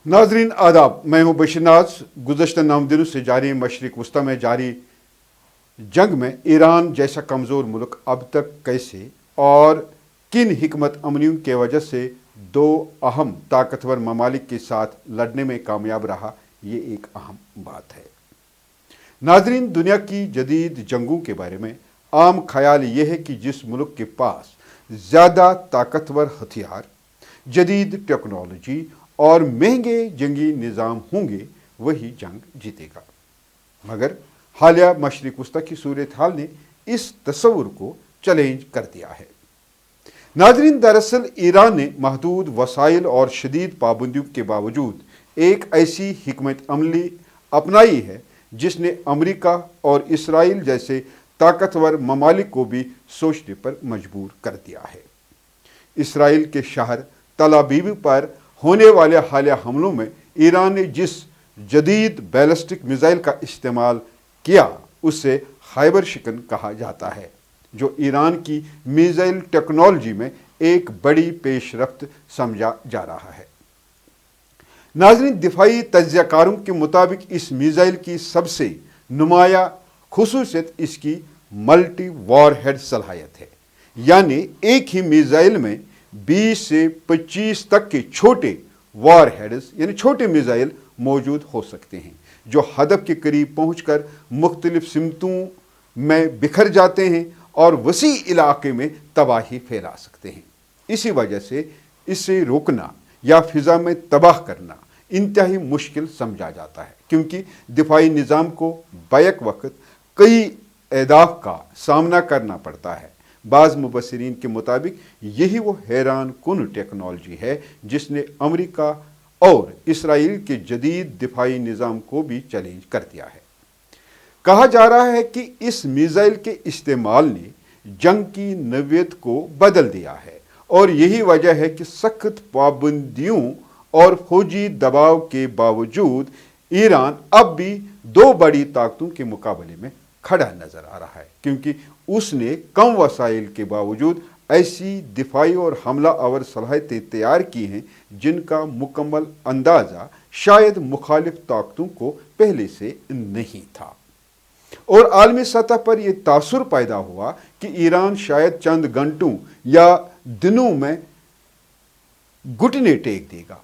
नाजरीन आदाब, मैं हूं बशीर नाज। गुज़श्ता 9 दिनों से जारी मशरिक़ वस्ता में जारी जंग में ईरान जैसा कमज़ोर मुल्क अब तक कैसे और किन हिकमत अमलियों के वजह से दो अहम ताकतवर ममालिक के साथ लड़ने में कामयाब रहा, ये एक अहम बात है। नाजरीन, दुनिया की जदीद जंगों के बारे में आम ख्याल ये है कि जिस मुल्क के पास ज़्यादा ताकतवर हथियार, जदीद टेक्नोलॉजी और महंगे जंगी निज़ाम होंगे वही जंग जीतेगा। मगर हालिया मशरिक़ वस्ता की सूरत हाल ने इस तस्वुर को चैलेंज कर दिया है। नाज़रीन, दरअसल ईरान ने महदूद वसाइल और शदीद पाबंदियों के बावजूद एक ऐसी हिकमत अमली अपनाई है जिसने अमेरिका और इसराइल जैसे ताकतवर ममालिक को भी सोचने पर मजबूर कर दिया है। इसराइल के शहर तल अबीब पर होने वाले हालिया हमलों में ईरान ने जिस जदीद बैलिस्टिक मिसाइल का इस्तेमाल किया उसे खैबर शिकन कहा जाता है, जो ईरान की मिसाइल टेक्नोलॉजी में एक बड़ी पेशरफ्त समझा जा रहा है। नाज़रीन, दिफाई तज्ज़ियाकारों के मुताबिक इस मिसाइल की सबसे नुमाया खुसूसियत इसकी मल्टी वॉरहेड सलाहियत है, यानी एक ही मिसाइल में 20 से 25 तक के छोटे वॉरहेड्स यानी छोटे मिसाइल मौजूद हो सकते हैं, जो हदफ के करीब पहुंचकर मुख्तलिफ सिमतों में बिखर जाते हैं और वसी इलाके में तबाही फैला सकते हैं। इसी वजह से इसे रोकना या फिजा में तबाह करना इंतहाई मुश्किल समझा जाता है, क्योंकि दिफाई निज़ाम को बैक वक्त कई अहदाफ का सामना करना पड़ता है। बाज़ मुबस्सिरीन के मुताबिक यही वो हैरान कुन टेक्नोलॉजी है जिसने अमेरिका और इसराइल के जदीद दिफाई निज़ाम को भी चैलेंज कर दिया है। कहा जा रहा है कि इस मिसाइल के इस्तेमाल ने जंग की नौयत को बदल दिया है और यही वजह है कि सख्त पाबंदियों और फौजी दबाव के बावजूद ईरान अब भी दो बड़ी ताकतों के मुकाबले में खड़ा नजर आ रहा है, क्योंकि उसने कम वसाइल के बावजूद ऐसी दिफाई और हमला आवर सलाहियतें तैयार की हैं जिनका मुकम्मल अंदाज़ा शायद मुखालिफ ताकतों को पहले से नहीं था। और आलमी सतह पर यह तासुर पैदा हुआ कि ईरान शायद चंद घंटों या दिनों में घुटने टेक देगा,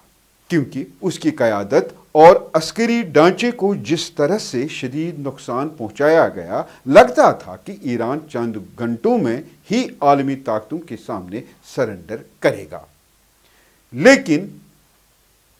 क्योंकि उसकी क़यादत और अस्करी ढांचे को जिस तरह से शदीद नुकसान पहुंचाया गया, लगता था कि ईरान चंद घंटों में ही आलमी ताकतों के सामने सरेंडर करेगा। लेकिन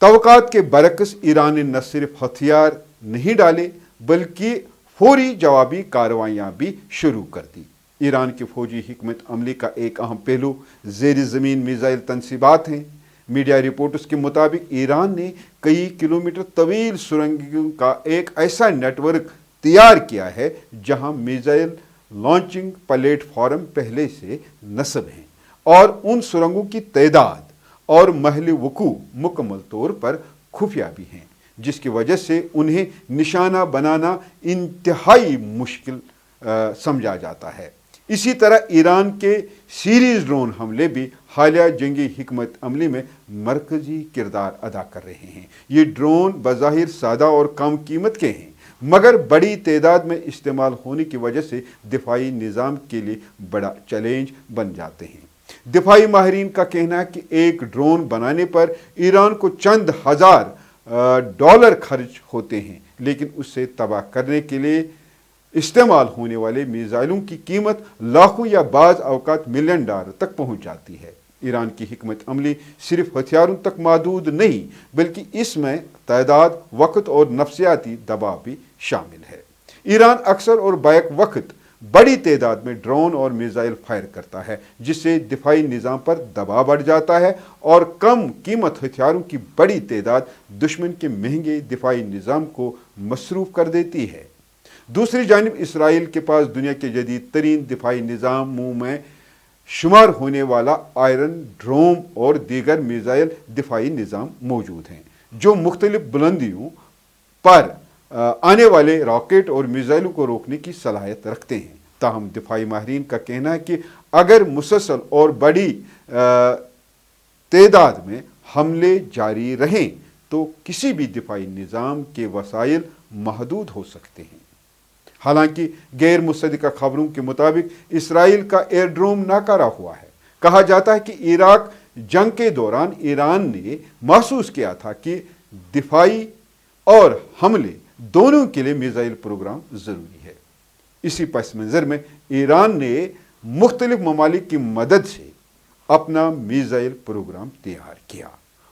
तवक्कात के बरक्स ईरान ने न सिर्फ हथियार नहीं डाले बल्कि फौरी जवाबी कार्रवाइयाँ भी शुरू कर दी। ईरान की फौजी हिकमत अमली का एक अहम पहलू ज़ेर ज़मीन मिसाइल तनसीबात हैं। मीडिया रिपोर्ट्स के मुताबिक ईरान ने कई किलोमीटर तवील सुरंगों का एक ऐसा नेटवर्क तैयार किया है जहां मिसाइल लॉन्चिंग प्लेटफॉर्म पहले से नस्ब हैं और उन सुरंगों की तादाद और महल वकू मुकम्मल तौर पर खुफिया भी हैं, जिसकी वजह से उन्हें निशाना बनाना इंतहाई मुश्किल समझा जाता है। इसी तरह ईरान के सीरीज ड्रोन हमले भी हालिया जंगी हिकमत अमली में मरकजी किरदार अदा कर रहे हैं। ये ड्रोन बज़ाहिर सादा और कम कीमत के हैं, मगर बड़ी तादाद में इस्तेमाल होने की वजह से दिफाई निज़ाम के लिए बड़ा चैलेंज बन जाते हैं। दिफाई माहिरीन का कहना है कि एक ड्रोन बनाने पर ईरान को चंद हजार डॉलर खर्च होते हैं, लेकिन उससे तबाह करने के लिए इस्तेमाल होने वाले मिसाइलों की कीमत लाखों या बाज़ अवकात मिलियन डॉलर तक पहुंच जाती है। ईरान की हिकमत अमली सिर्फ हथियारों तक महदूद नहीं, बल्कि इसमें तादाद, वक्त और नफ्सियाती दबाव भी शामिल है। ईरान अक्सर और बैक वक्त बड़ी तादाद में ड्रोन और मिसाइल फायर करता है, जिससे दिफाई निज़ाम पर दबाव बढ़ जाता है और कम कीमत हथियारों की बड़ी तादाद दुश्मन के महंगे दिफाई निज़ाम को मसरूफ़ कर देती है। दूसरी जानिब इसराइल के पास दुनिया के जदीद तरीन दिफाई निज़ामों में शुमार होने वाला आयरन ड्रोम और दीगर मिसाइल दिफाई निज़ाम मौजूद हैं, जो मुख्तलिफ बुलंदियों पर आने वाले रॉकेट और मिसाइलों को रोकने की सलाहियत रखते हैं। ताहम दिफाई माहिरीन का कहना है कि अगर मुसलसल और बड़ी तादाद में हमले जारी रहें تو کسی بھی دفاعی نظام کے وسائل محدود ہو سکتے ہیں۔ حالانکہ غیر مصدقہ خبروں کے مطابق اسرائیل کا ایئر ڈروم ناکارہ ہوا ہے۔ کہا جاتا ہے کہ عراق جنگ کے دوران ایران نے محسوس کیا تھا کہ دفاعی اور حملے دونوں کے لیے میزائل پروگرام ضروری ہے۔ اسی پس منظر میں ایران نے مختلف ممالک کی مدد سے اپنا میزائل پروگرام تیار کیا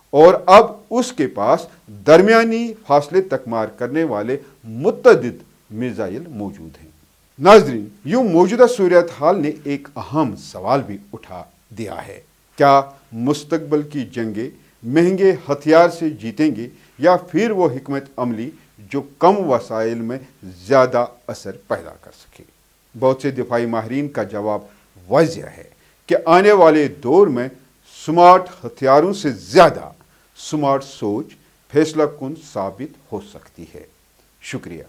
اور اب اس کے پاس درمیانی فاصلے تک مار کرنے والے متعدد میزائل موجود ہیں۔ ناظرین، یوں موجودہ صورتحال نے ایک اہم سوال بھی اٹھا دیا ہے۔ کیا مستقبل کی جنگیں مہنگے ہتھیار سے جیتیں گے یا پھر وہ حکمت عملی جو کم وسائل میں زیادہ اثر پیدا کر سکے؟ بہت سے دفاعی ماہرین کا جواب واضح ہے کہ آنے والے دور میں سمارٹ ہتھیاروں سے زیادہ سمارٹ سوچ فیصلہ کن ثابت ہو سکتی ہے۔ شکریہ۔